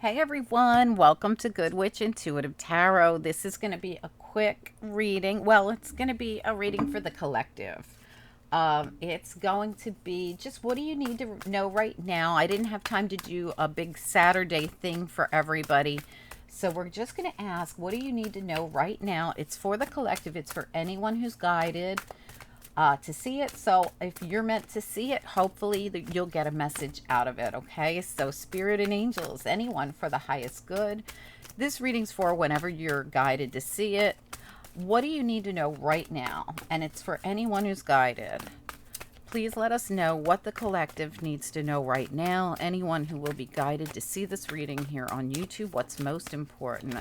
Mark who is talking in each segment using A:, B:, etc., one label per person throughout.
A: Hey everyone, welcome to Good Witch Intuitive Tarot. This is going to be a quick reading. Well, it's going to be a reading for the collective. It's going to be just what do you need to know right now. I didn't have time to do a big Saturday thing for everybody. So we're just going to ask, what do you need to know right now? It's for the collective. It's for anyone who's guided to see it. So if you're meant to see it, hopefully you'll get a message out of it. Okay. So spirit and angels, anyone for the highest good. This reading's for whenever you're guided to see it. What do you need to know right now? And it's for anyone who's guided. Please let us know what the collective needs to know right now. Anyone who will be guided to see this reading here on YouTube, what's most important.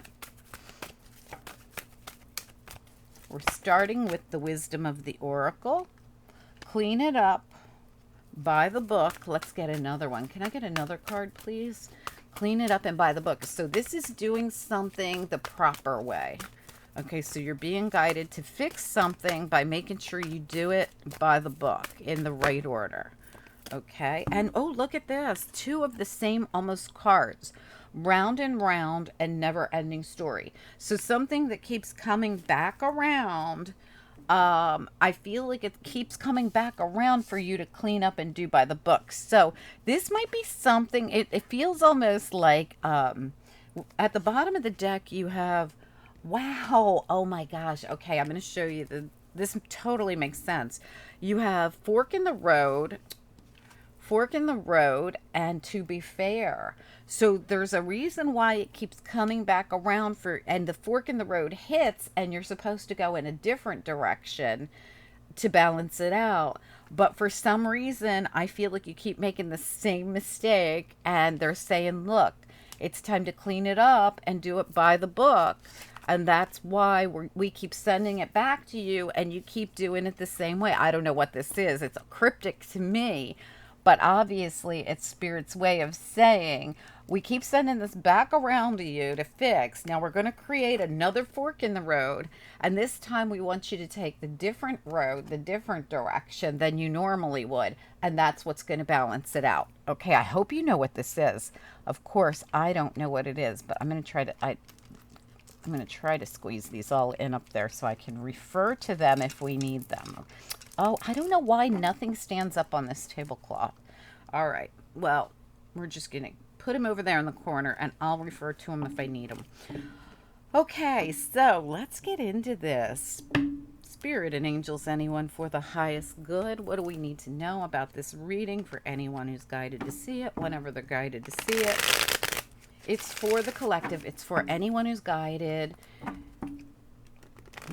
A: We're starting with the wisdom of the oracle. Clean it up by the book. Let's get another one. Can I get another card, please? Clean it up and by the book. So this is doing something the proper way. Okay, so you're being guided to fix something by making sure you do it by the book in the right order. Okay, and oh, look at this. Two of the same almost cards. Round and round and never ending story. So something that keeps coming back around. I feel like it keeps coming back around for you to clean up and do by the book. So this might be something, it feels almost like at the bottom of the deck you have, wow, oh my gosh. Okay, I'm going to show you this totally makes sense. You have fork in the road, and to be fair. So there's a reason why it keeps coming back around and the fork in the road hits and you're supposed to go in a different direction to balance it out. But for some reason, I feel like you keep making the same mistake and they're saying, look, it's time to clean it up and do it by the book. And that's why we keep sending it back to you and you keep doing it the same way. I don't know what this is. It's cryptic to me. But obviously, it's Spirit's way of saying, we keep sending this back around to you to fix. Now we're going to create another fork in the road. And this time we want you to take the different road, the different direction than you normally would. And that's what's going to balance it out. Okay, I hope you know what this is. Of course, I don't know what it is, but I'm going to try to... I'm going to try to squeeze these all in up there so I can refer to them if we need them. Oh, I don't know why nothing stands up on this tablecloth. All right. Well, we're just going to put them over there in the corner and I'll refer to them if I need them. Okay, so let's get into this. Spirit and angels, anyone for the highest good. What do we need to know about this reading for anyone who's guided to see it, whenever they're guided to see it? It's for the collective. It's for anyone who's guided.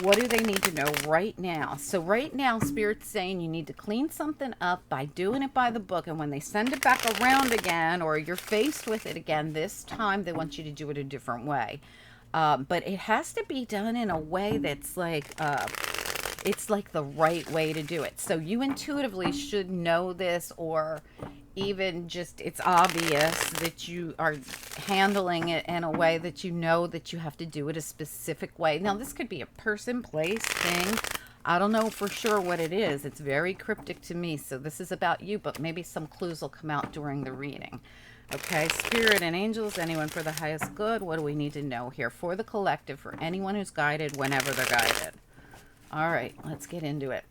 A: What do they need to know right now? So right now, Spirit's saying you need to clean something up by doing it by the book. And when they send it back around again, or you're faced with it again, this time they want you to do it a different way. But it has to be done in a way that's like, it's like the right way to do it. So you intuitively should know this, or even just it's obvious that you are handling it in a way that you know that you have to do it a specific way. Now, this could be a person, place, thing. I don't know for sure what it is. It's very cryptic to me. So this is about you, but maybe some clues will come out during the reading. Okay, Spirit and angels, anyone for the highest good. What do we need to know here for the collective, for anyone who's guided, whenever they're guided? All right, let's get into it.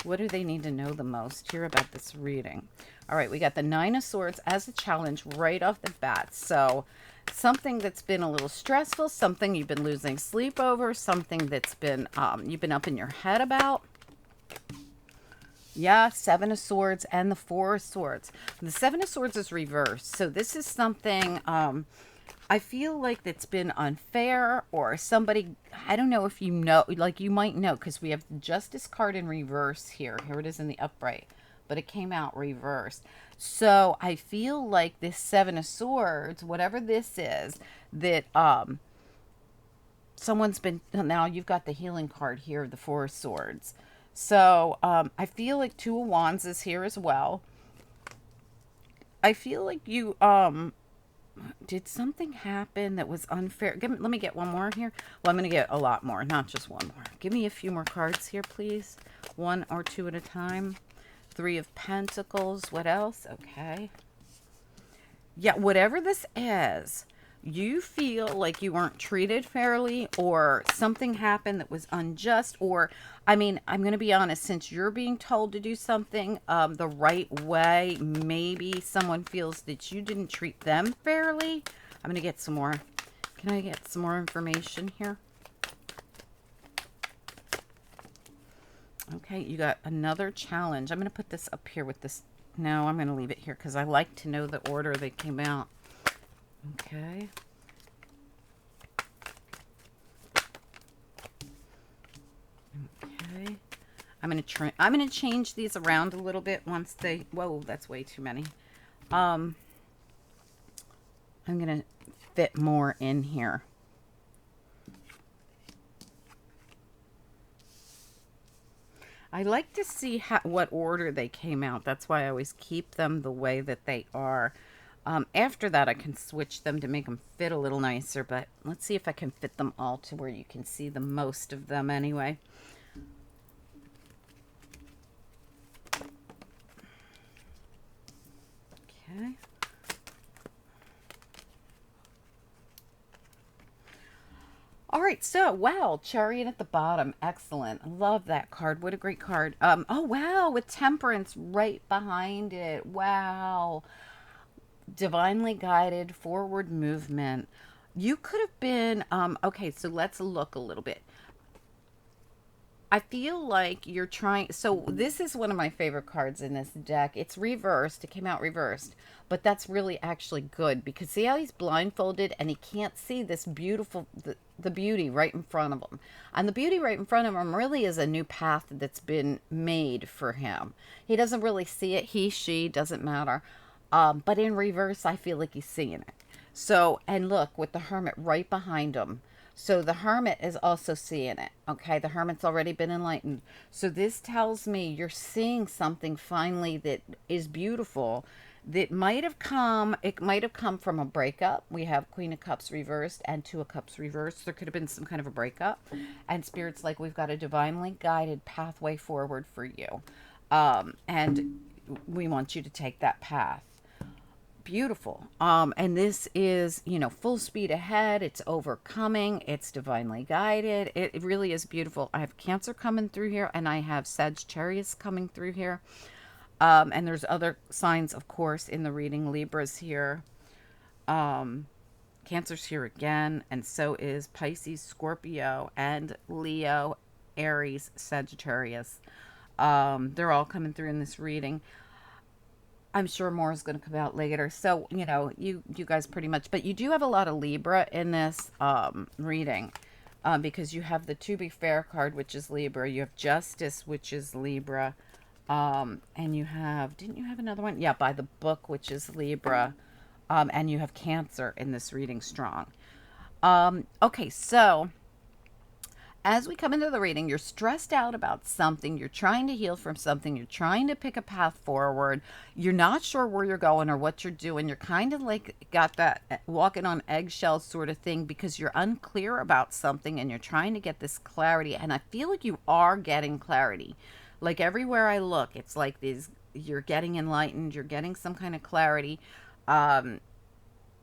A: What do they need to know the most here about this reading? All right, we got the Nine of Swords as a challenge right off the bat. So something that's been a little stressful, something you've been losing sleep over, something that's been you've been up in your head about. Yeah, Seven of Swords and the Four of Swords. The Seven of Swords is reversed. So this is something I feel like that's been unfair, or somebody, I don't know if you know, like you might know, because we have the Justice card in reverse here. Here it is in the upright, but it came out reversed. So I feel like this Seven of Swords, whatever this is, that someone's been, now you've got the healing card here, the Four of Swords. So I feel like Two of Wands is here as well. I feel like you did something happen that was unfair? Let me get one more here. Well, I'm going to get a lot more, not just one more. Give me a few more cards here, please. One or two at a time. Three of Pentacles. What else? Okay. Yeah, whatever this is, You feel like you weren't treated fairly, or something happened that was unjust, or, I mean, I'm going to be honest, since you're being told to do something the right way, maybe someone feels that you didn't treat them fairly. I'm going to get some more. Can I get some more information here? Okay, you got another challenge. I'm going to put this up here with this. No, I'm going to leave it here because I like to know the order they came out. Okay. Okay. I'm going to change these around a little bit once they, whoa, that's way too many. I'm going to fit more in here. I like to see what order they came out. That's why I always keep them the way that they are. After that, I can switch them to make them fit a little nicer, but let's see if I can fit them all to where you can see the most of them anyway. Okay. All right, so wow, Chariot at the bottom, excellent. Love that card. What a great card. Oh wow, with Temperance right behind it. Wow, divinely guided forward movement. You could have been okay, so let's look a little bit. I feel like you're trying. So this is one of my favorite cards in this deck. It's reversed. It came out reversed, but that's really actually good because see how he's blindfolded and he can't see this beautiful the beauty right in front of him. And the beauty right in front of him really is a new path that's been made for him. He doesn't really see it. He, she, doesn't matter. But in reverse, I feel like he's seeing it. So, and look, with the Hermit right behind him. So the Hermit is also seeing it. Okay, the Hermit's already been enlightened. So this tells me you're seeing something finally that is beautiful. That might have come, it might have come from a breakup. We have Queen of Cups reversed and Two of Cups reversed. There could have been some kind of a breakup. And Spirit's like, we've got a divinely guided pathway forward for you. And we want you to take that path. Beautiful. And this is, you know, full speed ahead. It's overcoming. It's divinely guided. It really is beautiful. I have Cancer coming through here, and I have Sagittarius coming through here. And there's other signs, of course, in the reading. Libra's here. Cancer's here again, and so is Pisces, Scorpio, and Leo, Aries, Sagittarius. They're all coming through in this reading. I'm sure more is going to come out later. So, you know, you guys pretty much, but you do have a lot of Libra in this reading because you have the To Be Fair card, which is Libra. You have Justice, which is Libra. And you have, didn't you have another one? Yeah, By the Book, which is Libra. And you have Cancer in this reading strong. Okay, so as we come into the reading, you're stressed out about something, you're trying to heal from something, you're trying to pick a path forward, you're not sure where you're going or what you're doing, you're kind of like got that walking on eggshells sort of thing because you're unclear about something and you're trying to get this clarity. And I feel like you are getting clarity. Like everywhere I look, it's like these, you're getting enlightened, you're getting some kind of clarity.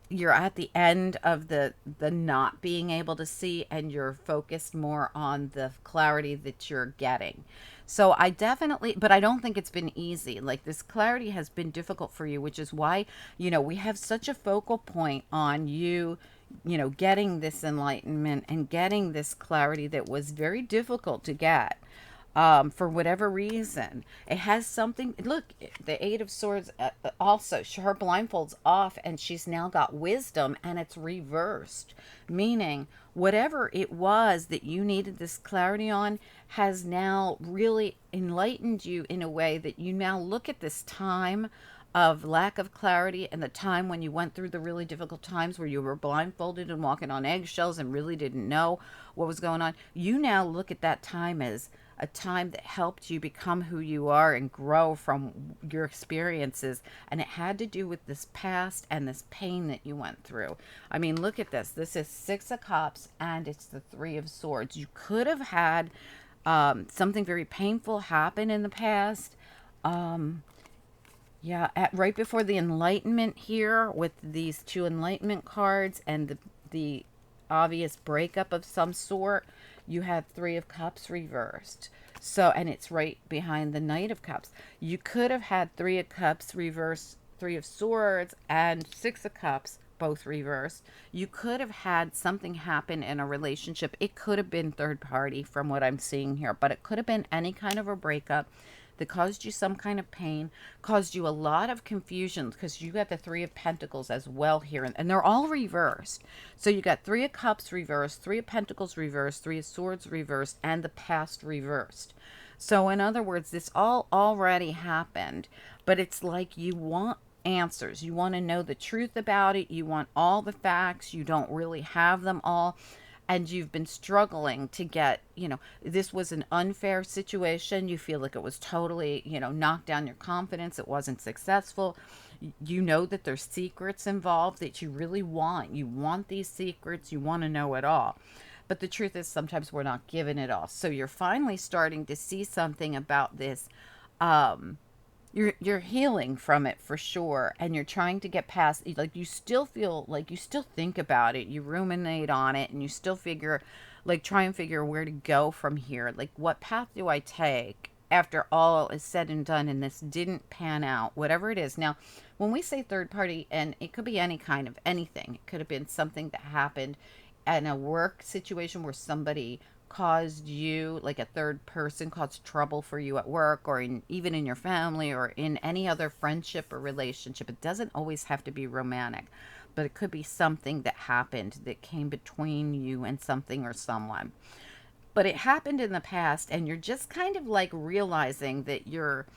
A: You're at the end of the not being able to see, and you're focused more on the clarity that you're getting. So I definitely, but I don't think it's been easy. Like this clarity has been difficult for you, which is why, you know, we have such a focal point on you, you know, getting this enlightenment and getting this clarity that was very difficult to get. For whatever reason, it has something. Look, the Eight of Swords also, her blindfold's off and she's now got wisdom, and it's reversed, meaning whatever it was that you needed this clarity on has now really enlightened you in a way that you now look at this time of lack of clarity and the time when you went through the really difficult times where you were blindfolded and walking on eggshells and really didn't know what was going on. You now look at that time as a time that helped you become who you are and grow from your experiences. And it had to do with this past and this pain that you went through. I mean, look at this. This is Six of Cups and it's the Three of Swords. You could have had something very painful happen in the past. Yeah, right before the Enlightenment here with these two Enlightenment cards and the obvious breakup of some sort, you have Three of Cups reversed. So, and it's right behind the Knight of Cups. You could have had Three of Cups reversed, Three of Swords, and Six of Cups both reversed. You could have had something happen in a relationship. It could have been third party from what I'm seeing here, but it could have been any kind of a breakup that caused you some kind of pain, caused you a lot of confusion because you got the Three of Pentacles as well here, and they're all reversed. So you got Three of Cups reversed, Three of Pentacles reversed, Three of Swords reversed, and the past reversed. So, in other words, this all already happened, but it's like you want answers. You want to know the truth about it. You want all the facts. You don't really have them all, and you've been struggling to get, this was an unfair situation. You feel like it was totally, knocked down your confidence. It wasn't successful. You know that there's secrets involved that you really want. You want these secrets. You want to know it all. But the truth is sometimes we're not given it all. So you're finally starting to see something about this. Um, you're healing from it for sure, and you're trying to get past, like, you still feel like you still think about it, you ruminate on it, and you still figure, like, try and figure where to go from here, like, what path do I take after all is said and done and this didn't pan out, whatever it is. Now, when we say third party, and it could be any kind of anything, it could have been something that happened in a work situation where somebody caused you, like a third person caused trouble for you at work, or even in your family, or in any other friendship or relationship. It doesn't always have to be romantic, but it could be something that happened that came between you and something or someone. But it happened in the past, and you're just kind of like realizing that you're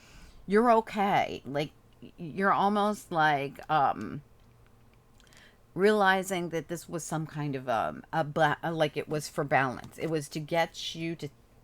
A: okay. Like, you're almost like realizing that this was some kind of like, it was for balance. It was to get you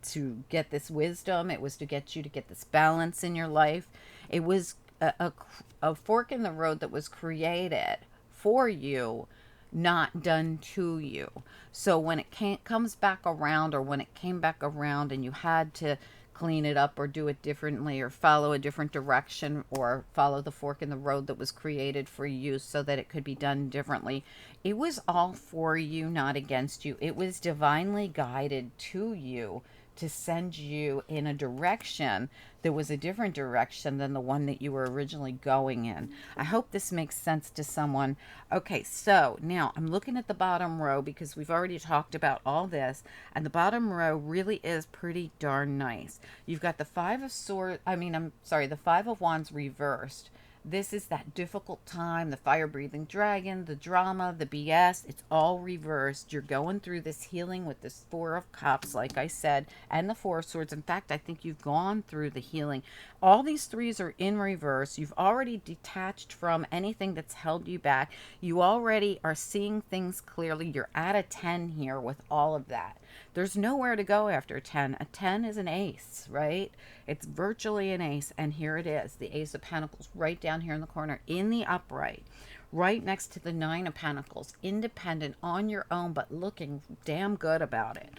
A: to get this wisdom. It was to get you to get this balance in your life. It was a fork in the road that was created for you, not done to you. So when it comes back around, or when it came back around and you had to clean it up or do it differently or follow a different direction or follow the fork in the road that was created for you so that it could be done differently, it was all for you, not against you. It was divinely guided to you to send you in a direction that was a different direction than the one that you were originally going in. I hope this makes sense to someone. Okay, so now I'm looking at the bottom row because we've already talked about all this, and the bottom row really is pretty darn nice. You've got the Five of Swords, I'm sorry, the Five of Wands reversed. This is that difficult time, the fire breathing dragon, the drama, the BS. It's all reversed. You're going through this healing with this Four of Cups, like I said, and the Four of Swords. In fact, I think you've gone through the healing. All these threes are in reverse. You've already detached from anything that's held you back. You already are seeing things clearly. You're at a 10 here with all of that. There's nowhere to go after 10. A 10 is an ace, right? It's virtually an ace. And here it is, the Ace of Pentacles right down here in the corner in the upright, right next to the Nine of Pentacles, independent on your own, but looking damn good about it.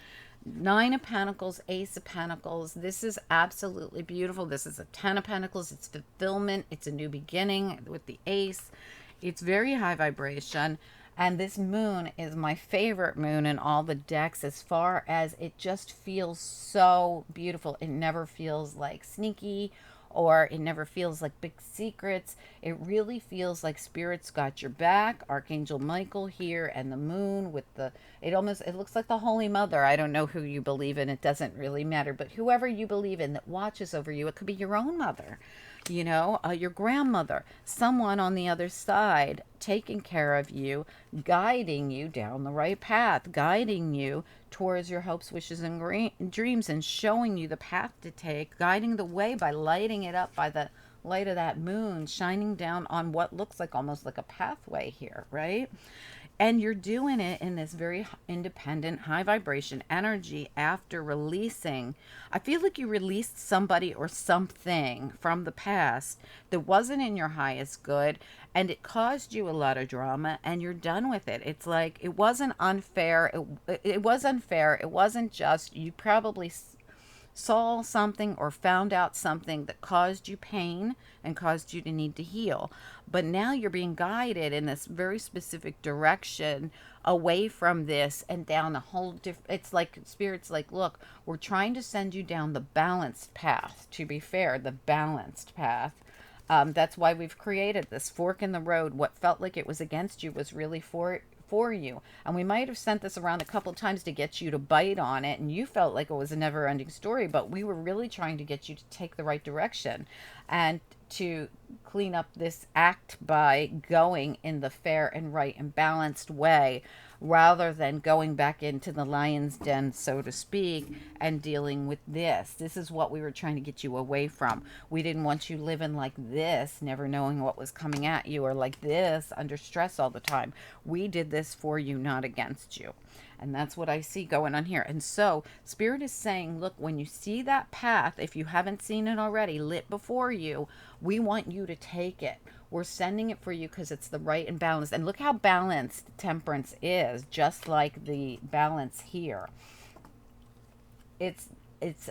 A: Nine of Pentacles, Ace of Pentacles. This is absolutely beautiful. This is a Ten of Pentacles. It's fulfillment. It's a new beginning with the Ace. It's very high vibration. And this moon is my favorite moon in all the decks, as far as it just feels so beautiful. It never feels like sneaky, or it never feels like big secrets. It really feels like Spirit's got your back. Archangel Michael here, and the moon with it looks like the Holy Mother. I don't know who you believe in. It doesn't really matter. But whoever you believe in that watches over you, it could be your own mother, your grandmother, someone on the other side taking care of you, guiding you down the right path, guiding you towards your hopes, wishes, and dreams, and showing you the path to take, guiding the way by lighting it up by the light of that moon shining down on what looks like almost like a pathway here, right? And you're doing it in this very independent, high vibration energy after releasing. I feel like you released somebody or something from the past that wasn't in your highest good, and it caused you a lot of drama, and you're done with it. It's like, it wasn't unfair. It was unfair. It wasn't just. You probably saw something or found out something that caused you pain and caused you to need to heal. But now you're being guided in this very specific direction away from this and down a whole different, it's like spirit's like, look, we're trying to send you down the balanced path. To be fair, the balanced path. That's why we've created this fork in the road. What felt like it was against you was really for you. And we might have sent this around a couple of times to get you to bite on it, and you felt like it was a never ending story, but we were really trying to get you to take the right direction and to clean up this act by going in the fair and right and balanced way, rather than going back into the lion's den, so to speak, and dealing with this. This is what we were trying to get you away from. We didn't want you living like this, never knowing what was coming at you, or like this, under stress all the time. We did this for you, not against you. And that's what I see going on here. And so Spirit is saying, look, when you see that path, if you haven't seen it already lit before you, we want you to take it. We're sending it for you because it's the right and balanced. And look how balanced temperance is, just like the balance here. It's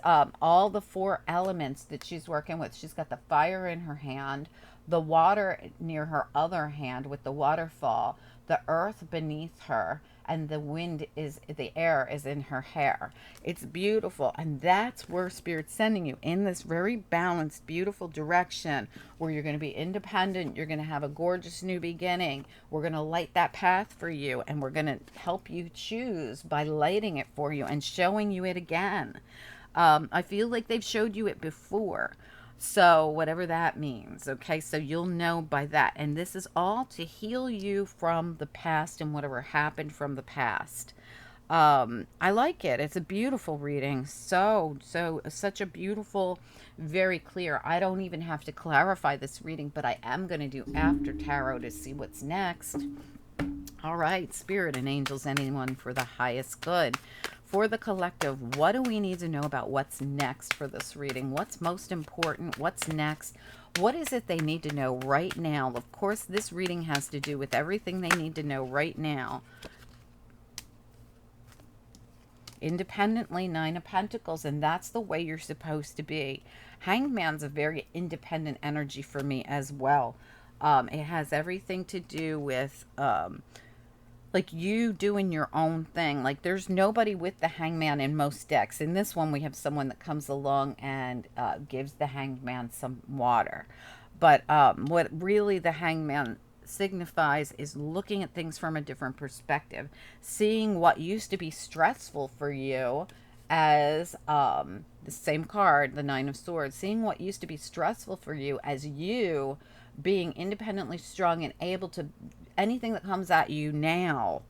A: all the four elements that she's working with. She's got the fire in her hand, the water near her other hand with the waterfall, the earth beneath her, and the wind is, the air is in her hair. It's beautiful. And that's where Spirit's sending you, in this very balanced, beautiful direction where you're going to be independent. You're going to have a gorgeous new beginning. We're going to light that path for you, and we're going to help you choose by lighting it for you and showing you it again. I feel like they've showed you it before. So whatever that means, okay? So you'll know by that. And this is all to heal you from the past and whatever happened from the past. I like it. It's a beautiful reading. Such a beautiful, very clear. I don't even have to clarify this reading, but I am going to do after tarot to see what's next. All right, Spirit and angels, anyone for the highest good. For the collective, what do we need to know about what's next for this reading? What's most important? What's next? What is it they need to know right now? Of course, this reading has to do with everything they need to know right now. Independently, Nine of Pentacles, and that's the way you're supposed to be. Hanged Man's a very independent energy for me as well. It has everything to do with like you doing your own thing. Like there's nobody with the hangman in most decks. In this one, we have someone that comes along and gives the hangman some water. But what really the hangman signifies is looking at things from a different perspective, seeing what used to be stressful for you as the same card, the Nine of Swords, seeing what used to be stressful for you as you being independently strong and able to, anything that comes at you now,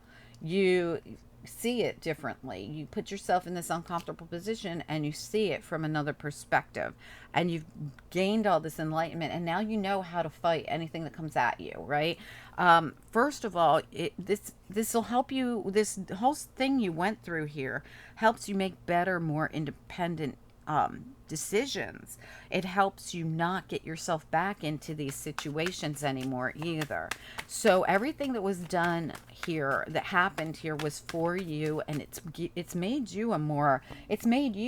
A: you see it differently. You put yourself in this uncomfortable position and you see it from another perspective, and you've gained all this enlightenment, and now you know how to fight anything that comes at you, right? First of all, this will help you. This whole thing you went through here helps you make better, more independent decisions. It helps you not get yourself back into these situations anymore either. So everything that was done here, that happened here, was for you, and it's made you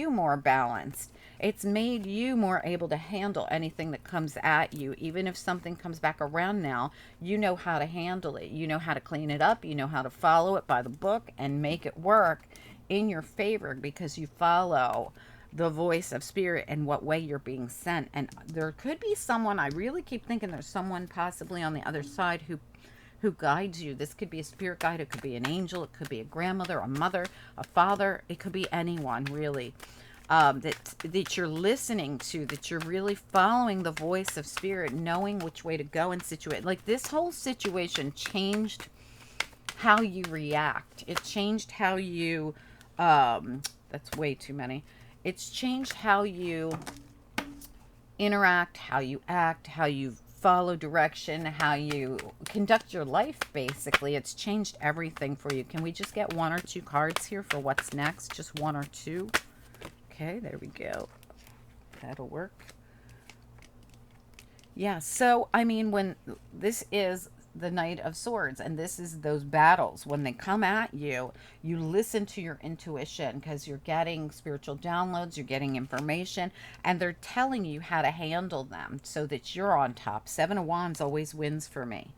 A: more balanced. It's made you more able to handle anything that comes at you. Even if something comes back around now, you know how to handle it. You know how to clean it up. You know how to follow it by the book and make it work in your favor, because you follow the voice of Spirit and what way you're being sent. And there could be someone, I really keep thinking there's someone possibly on the other side who guides you. This could be a spirit guide. It could be an angel. It could be a grandmother, a mother, a father. It could be anyone, really, that you're listening to, that you're really following the voice of Spirit, knowing which way to go and situate. Like this whole situation changed how you react. It changed how you, that's way too many. It's changed how you interact, how you act, how you follow direction, how you conduct your life, basically. It's changed everything for you. Can we just get one or two cards here for what's next? Just one or two. Okay, there we go. That'll work. Yeah, so, I mean, when this is the Knight of Swords, and this is those battles. When they come at you, you listen to your intuition because you're getting spiritual downloads, you're getting information, and they're telling you how to handle them so that you're on top. Seven of Wands always wins for me.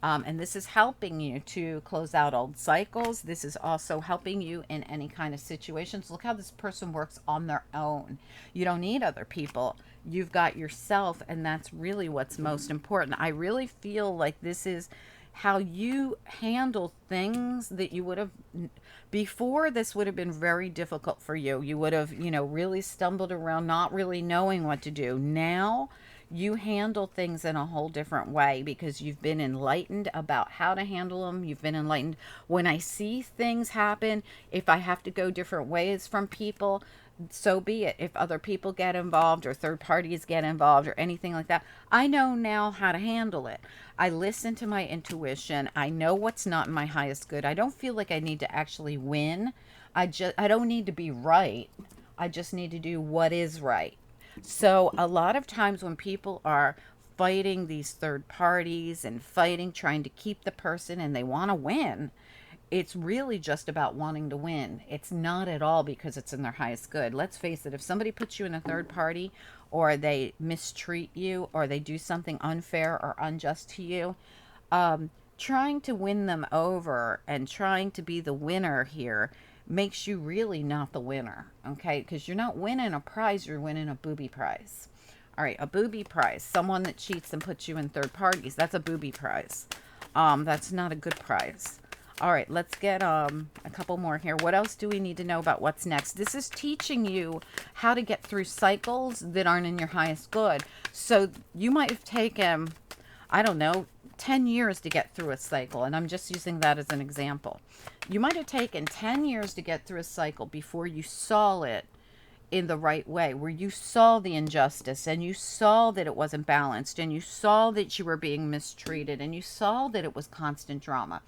A: And this is helping you to close out old cycles. This is also helping you in any kind of situations. Look how this person works on their own. You don't need other people. You've got yourself, and that's really what's most important. I really feel like this is how you handle things that you would have before. This would have been very difficult for you. You would have, really stumbled around, not really knowing what to do. Now you handle things in a whole different way because you've been enlightened about how to handle them. You've been enlightened. When I see things happen, if I have to go different ways from people, so be it. If other people get involved or third parties get involved or anything like that, I know now how to handle it. I listen to my intuition. I know what's not in my highest good. I don't feel like I need to actually win. I don't need to be right. I just need to do what is right. So a lot of times when people are fighting these third parties and fighting, trying to keep the person, and they want to win, it's really just about wanting to win. It's not at all because it's in their highest good. Let's face it, if somebody puts you in a third party, or they mistreat you, or they do something unfair or unjust to you, trying to win them over and trying to be the winner here makes you really not the winner, okay? Because you're not winning a prize, you're winning a booby prize. All right, a booby prize, someone that cheats and puts you in third parties, that's a booby prize. That's not a good prize. All right, let's get a couple more here. What else do we need to know about what's next? This is teaching you how to get through cycles that aren't in your highest good. So you might have taken, I don't know, 10 years to get through a cycle, and I'm just using that as an example. You might have taken 10 years to get through a cycle before you saw it in the right way, where you saw the injustice and you saw that it wasn't balanced and you saw that you were being mistreated and you saw that it was constant drama.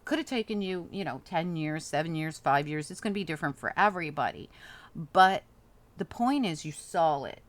A: Could have taken you, 10 years, 7 years, 5 years. It's going to be different for everybody. But the point is you saw it.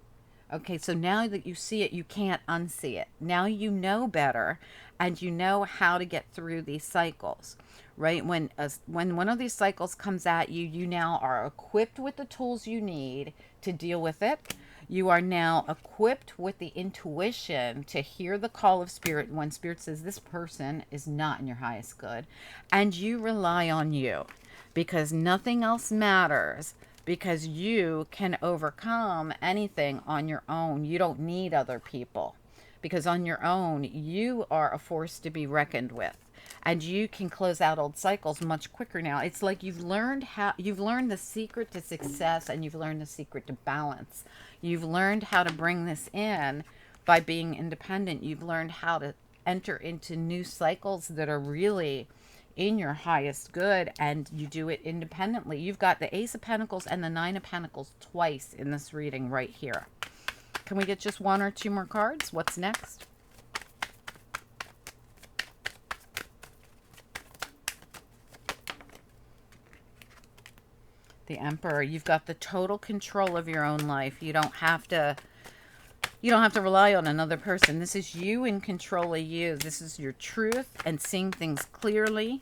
A: Okay, so now that you see it, you can't unsee it. Now you know better, and you know how to get through these cycles, right? When one of these cycles comes at you, you now are equipped with the tools you need to deal with it. You are now equipped with the intuition to hear the call of spirit when spirit says this person is not in your highest good, and you rely on you because nothing else matters, because you can overcome anything on your own. You don't need other people, because on your own you are a force to be reckoned with, and you can close out old cycles much quicker now. It's like you've learned the secret to success, and you've learned the secret to balance. You've learned how to bring this in by being independent. You've learned how to enter into new cycles that are really in your highest good, and you do it independently. You've got the Ace of Pentacles and the Nine of Pentacles twice in this reading right here. Can we get just one or two more cards? What's next? The Emperor. You've got the total control of your own life. You don't have to rely on another person. This is you in control of you. This is your truth and seeing things clearly.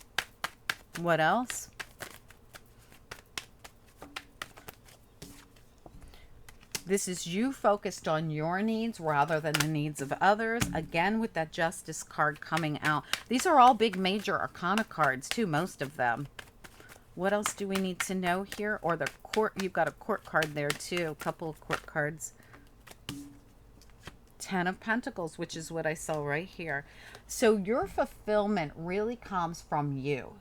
A: What else? This is you focused on your needs rather than the needs of others. Again, with that Justice card coming out. These are all big major arcana cards too, most of them. What else do we need to know here? Or the court, you've got a court card there too. A couple of court cards. Ten of Pentacles, which is what I saw right here. So your fulfillment really comes from you.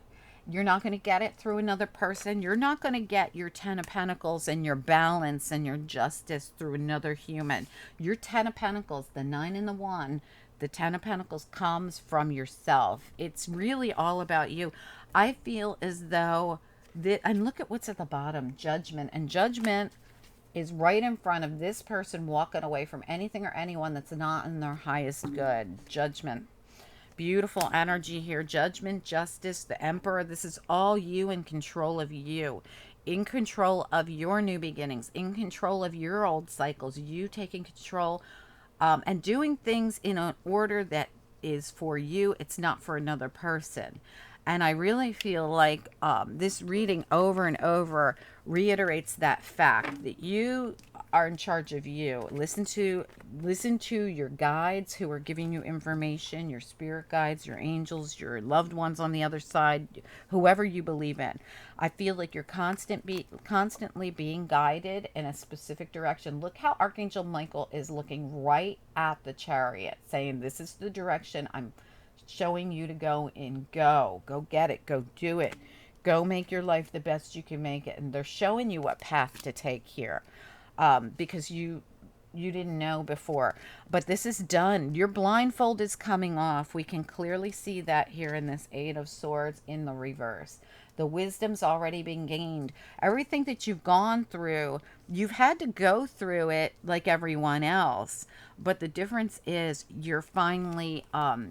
A: You're not going to get it through another person. You're not going to get your Ten of Pentacles and your balance and your justice through another human. Your Ten of Pentacles, the 9 and the 1, the Ten of Pentacles comes from yourself. It's really all about you. I feel as though that, and look at what's at the bottom, Judgment. And Judgment is right in front of this person walking away from anything or anyone that's not in their highest good. Judgment. Beautiful energy here. Judgment, Justice, the Emperor. This is all you, in control of you. In control of your new beginnings. In control of your old cycles. You taking control and doing things in an order that is for you, it's not for another person. And I really feel like this reading over and over reiterates that fact that you are in charge of you. Listen to your guides who are giving you information, your spirit guides, your angels, your loved ones on the other side, whoever you believe in. I feel like you're constantly being guided in a specific direction. Look how Archangel Michael is looking right at the chariot, saying, "This is the direction I'm showing you to go in. Go get it, go do it, go make your life the best you can make it." And they're showing you what path to take here, because you didn't know before. But this is done. Your blindfold is coming off. We can clearly see that here in this Eight of Swords in the reverse. The wisdom's already been gained. Everything that you've gone through, you've had to go through it like everyone else. But the difference is you're finally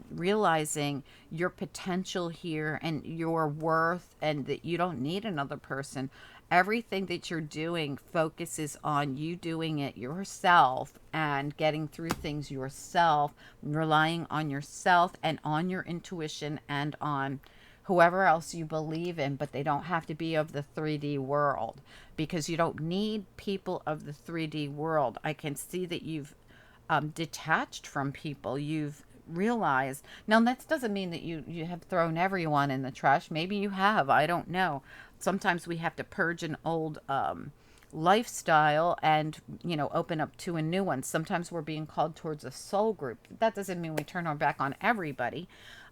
A: realizing your potential here and your worth, and that you don't need another person. Everything that you're doing focuses on you doing it yourself and getting through things yourself, relying on yourself and on your intuition and on whoever else you believe in, but they don't have to be of the 3D world, because you don't need people of the 3D world. I can see that you've detached from people. You've realized. Now, that doesn't mean that you have thrown everyone in the trash. Maybe you have. I don't know. Sometimes we have to purge an old lifestyle and, open up to a new one. Sometimes we're being called towards a soul group. That doesn't mean we turn our back on everybody,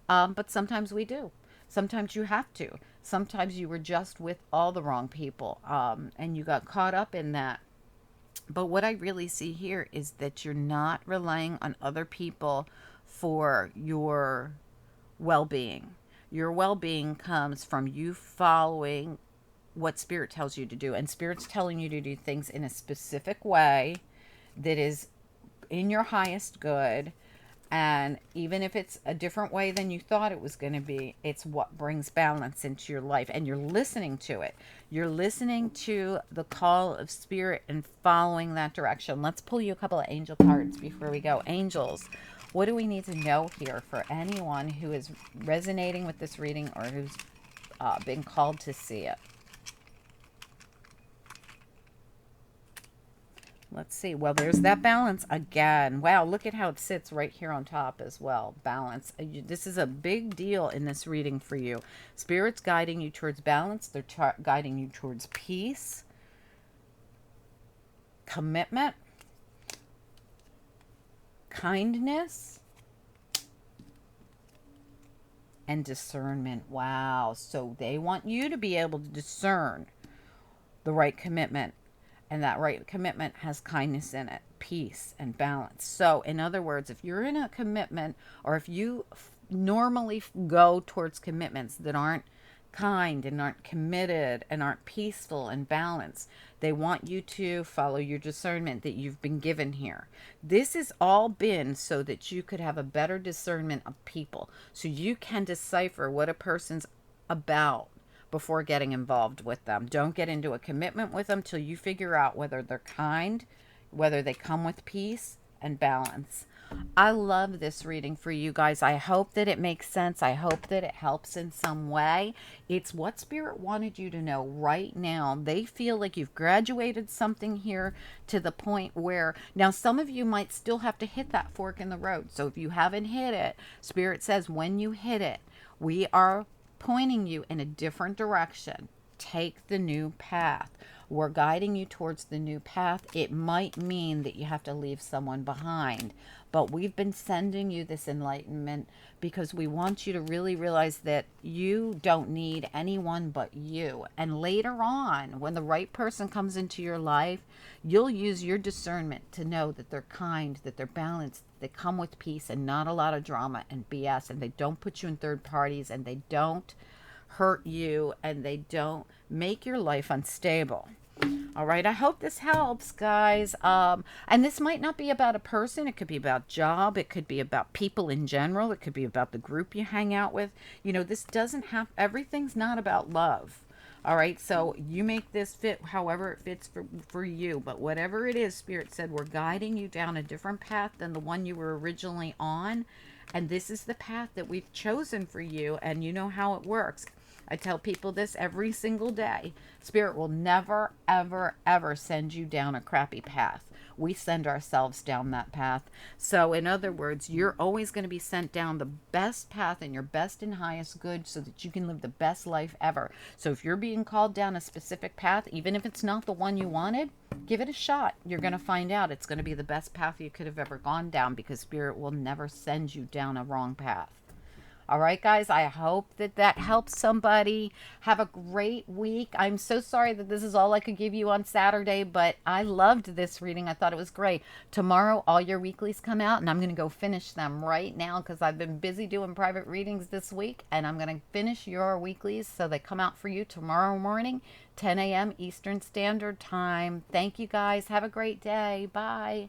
A: but sometimes we do. Sometimes you have to. Sometimes you were just with all the wrong people, and you got caught up in that. But what I really see here is that you're not relying on other people for your well being. Your well being comes from you following what Spirit tells you to do. And Spirit's telling you to do things in a specific way that is in your highest good. And even if it's a different way than you thought it was going to be, it's what brings balance into your life. And you're listening to it. You're listening to the call of Spirit and following that direction. Let's pull you a couple of angel cards before we go. Angels, what do we need to know here for anyone who is resonating with this reading or who's been called to see it? Let's see. Well, there's that balance again. Wow, look at how it sits right here on top as well. Balance. This is a big deal in this reading for you. Spirit's guiding you towards balance. They're guiding you towards peace, commitment, kindness, and discernment. Wow. So they want you to be able to discern the right commitment. And that right commitment has kindness in it, peace and balance. So in other words, if you're in a commitment, or if you normally go towards commitments that aren't kind and aren't committed and aren't peaceful and balanced, they want you to follow your discernment that you've been given here. This has all been so that you could have a better discernment of people, so you can decipher what a person's about before getting involved with them. Don't get into a commitment with them till you figure out whether they're kind, whether they come with peace and balance. I love this reading for you guys. I hope that it makes sense. I hope that it helps in some way. It's what Spirit wanted you to know right now. They feel like you've graduated something here to the point where now some of you might still have to hit that fork in the road. So if you haven't hit it, Spirit says when you hit it, we are pointing you in a different direction. Take the new path. We're guiding you towards the new path. It might mean that you have to leave someone behind, but we've been sending you this enlightenment because we want you to really realize that you don't need anyone but you. And later on, when the right person comes into your life, you'll use your discernment to know that they're kind, that they're balanced, they come with peace and not a lot of drama and BS, and they don't put you in third parties, and they don't hurt you, and they don't make your life unstable. All right, I hope this helps, guys. And this might not be about a person. It could be about job. It could be about people in general. It could be about the group you hang out with. This doesn't have, everything's not about love. All right, so you make this fit however it fits for you. But whatever it is, Spirit said, we're guiding you down a different path than the one you were originally on. And this is the path that we've chosen for you, and you know how it works. I tell people this every single day. Spirit will never, ever, ever send you down a crappy path. We send ourselves down that path. So, in other words, you're always going to be sent down the best path and your best and highest good so that you can live the best life ever. So, if you're being called down a specific path, even if it's not the one you wanted, give it a shot. You're going to find out it's going to be the best path you could have ever gone down, because Spirit will never send you down a wrong path. All right, guys, I hope that that helps somebody. Have a great week. I'm so sorry that this is all I could give you on Saturday, but I loved this reading. I thought it was great. Tomorrow, all your weeklies come out, and I'm going to go finish them right now because I've been busy doing private readings this week, and I'm going to finish your weeklies so they come out for you tomorrow morning, 10 a.m. Eastern Standard Time. Thank you, guys. Have a great day. Bye.